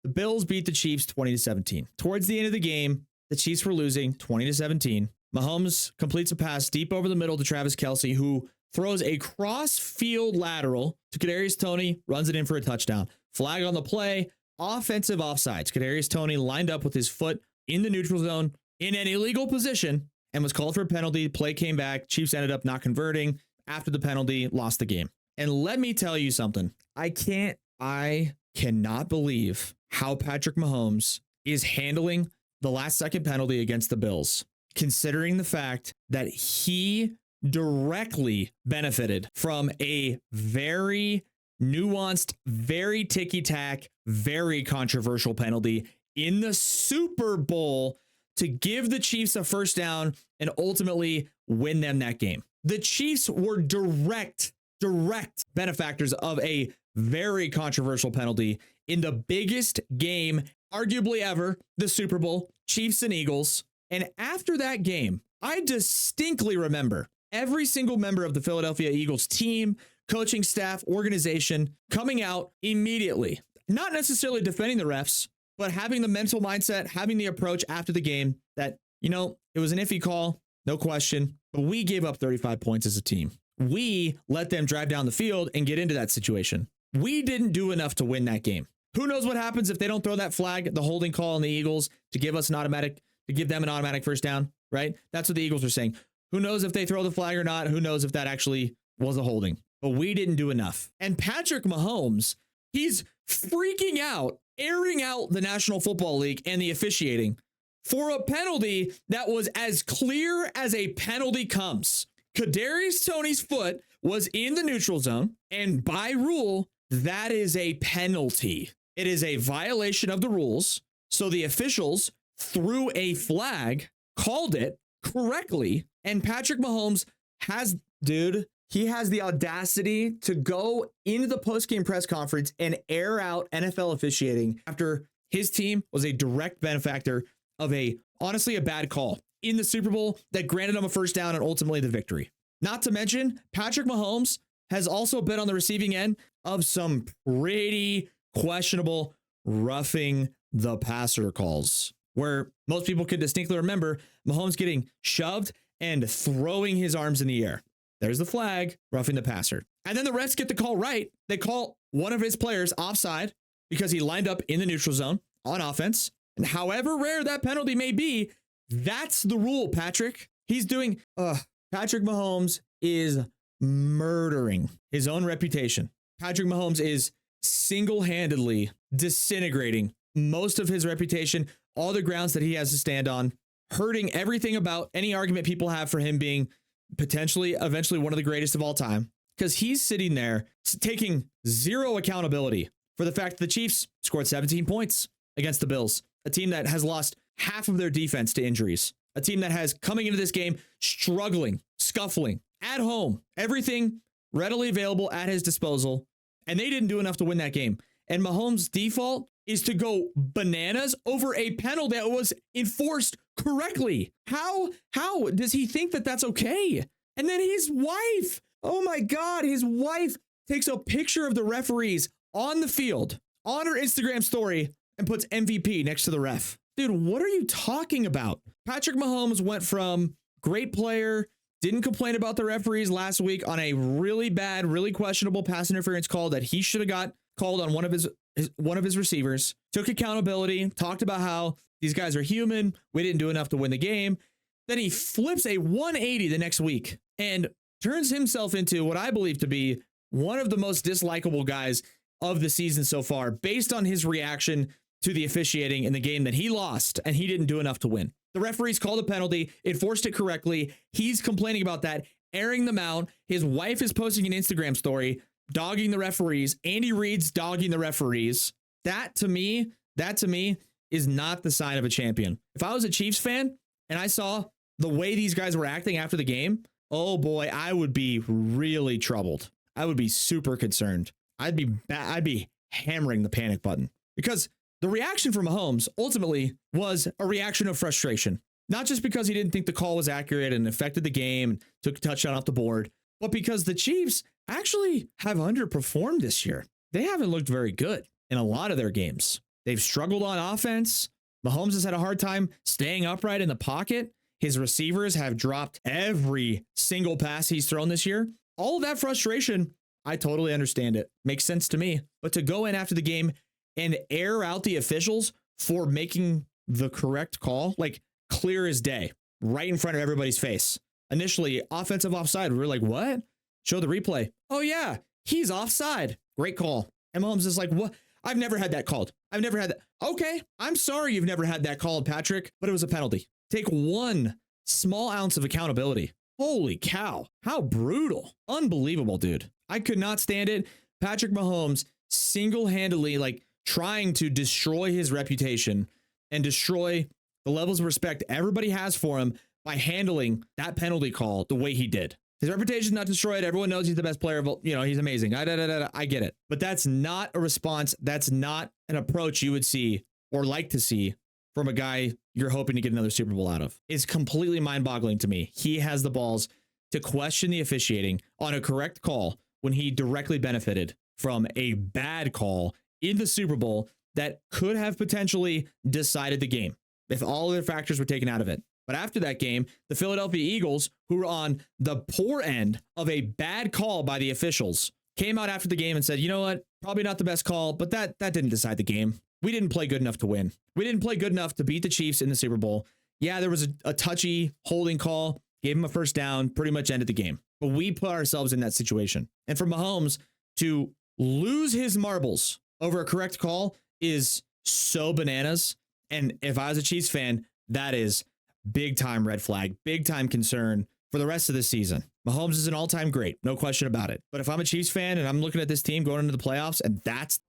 The Bills beat the Chiefs 20-17. Towards the end of the game, the Chiefs were losing 20-17. Mahomes completes a pass deep over the middle to Travis Kelce, who throws a cross-field lateral to Kadarius Toney, runs it in for a touchdown. Flag on the play, offensive offsides. Kadarius Toney lined up with his foot in the neutral zone in an illegal position and was called for a penalty. Play came back. Chiefs ended up not converting. After the penalty, lost the game. And let me tell you something. I cannot believe how Patrick Mahomes is handling the last second penalty against the Bills, considering the fact that he directly benefited from a very nuanced, very ticky-tack, very controversial penalty in the Super Bowl to give the Chiefs a first down and ultimately win them that game. The Chiefs were direct benefactors of a very controversial penalty in the biggest game arguably ever, the Super Bowl, Chiefs and Eagles. And after that game, I distinctly remember every single member of the Philadelphia Eagles team, coaching staff, organization coming out immediately, not necessarily defending the refs, but having the mental mindset, having the approach after the game that, it was an iffy call, no question, but we gave up 35 points as a team. We let them drive down the field and get into that situation. We didn't do enough to win that game. Who knows what happens if they don't throw that flag, the holding call on the Eagles to give them an automatic first down, right? That's what the Eagles are saying. Who knows if they throw the flag or not? Who knows if that actually was a holding? But we didn't do enough. And Patrick Mahomes, he's freaking out, airing out the National Football League and the officiating for a penalty that was as clear as a penalty comes. Kadarius Toney's foot was in the neutral zone, and by rule, that is a penalty. It is a violation of the rules. So the officials threw a flag, called it correctly, and Patrick Mahomes he has the audacity to go into the post-game press conference and air out NFL officiating after his team was a direct benefactor of honestly a bad call in the Super Bowl that granted him a first down and ultimately the victory. Not to mention, Patrick Mahomes has also been on the receiving end of some pretty questionable roughing the passer calls, where most people could distinctly remember Mahomes getting shoved and throwing his arms in the air. There's the flag, roughing the passer. And then the refs get the call right. They call one of his players offside because he lined up in the neutral zone on offense. And however rare that penalty may be, that's the rule, Patrick. Patrick Mahomes is murdering his own reputation. Patrick Mahomes is single-handedly disintegrating most of his reputation, all the grounds that he has to stand on, hurting everything about any argument people have for him being potentially, eventually one of the greatest of all time, because he's sitting there taking zero accountability for the fact that the Chiefs scored 17 points against the Bills, a team that has lost half of their defense to injuries, a team that has coming into this game struggling, scuffling, at home, everything readily available at his disposal, and they didn't do enough to win that game. And Mahomes' default is to go bananas over a penalty that was enforced correctly. How does he think that that's okay? And then his wife, oh my God, his wife takes a picture of the referees on the field on her Instagram story and puts MVP next to the ref. Dude, what are you talking about? Patrick Mahomes went from great player, didn't complain about the referees last week on a really bad, really questionable pass interference call that he should have got called on one of his receivers, took accountability, talked about how these guys are human, we didn't do enough to win the game. Then he flips a 180 the next week and turns himself into what I believe to be one of the most dislikable guys of the season so far, based on his reaction to the officiating in the game that he lost and he didn't do enough to win. The referees called a penalty, enforced it correctly. He's complaining about that, airing them out. His wife is posting an Instagram story, dogging the referees. Andy Reid's dogging the referees. That to me is not the sign of a champion. If I was a Chiefs fan and I saw the way these guys were acting after the game, oh boy, I would be really troubled. I would be super concerned. I'd be hammering the panic button, because the reaction from Mahomes ultimately was a reaction of frustration, not just because he didn't think the call was accurate and affected the game, took a touchdown off the board, but because the Chiefs actually have underperformed this year. They haven't looked very good in a lot of their games. They've struggled on offense. Mahomes has had a hard time staying upright in the pocket. His receivers have dropped every single pass he's thrown this year. All of that frustration, I totally understand it. Makes sense to me. But to go in after the game and air out the officials for making the correct call, like clear as day, right in front of everybody's face. Initially, offensive offside. We were like, what? Show the replay. Oh, yeah, he's offside. Great call. And Mahomes is like, what? I've never had that called. I've never had that. Okay, I'm sorry you've never had that called, Patrick, but it was a penalty. Take one small ounce of accountability. Holy cow. How brutal. Unbelievable, dude. I could not stand it. Patrick Mahomes single-handedly like trying to destroy his reputation and destroy the levels of respect everybody has for him by handling that penalty call the way he did. His reputation not destroyed. Everyone knows he's the best player of, he's amazing. I get it. But that's not a response. That's not an approach you would see or like to see from a guy you're hoping to get another Super Bowl out of. It's completely mind-boggling to me. He has the balls to question the officiating on a correct call when he directly benefited from a bad call in the Super Bowl that could have potentially decided the game if all other factors were taken out of it. But after that game, the Philadelphia Eagles, who were on the poor end of a bad call by the officials, came out after the game and said, you know what, probably not the best call, but that didn't decide the game. We didn't play good enough to win. We didn't play good enough to beat the Chiefs in the Super Bowl. Yeah, there was a touchy holding call, gave him a first down, pretty much ended the game. But we put ourselves in that situation. And for Mahomes to lose his marbles over a correct call is so bananas. And if I was a Chiefs fan, that is big time red flag, big time concern for the rest of the season. Mahomes is an all-time great, no question about it. But if I'm a Chiefs fan and I'm looking at this team going into the playoffs and that's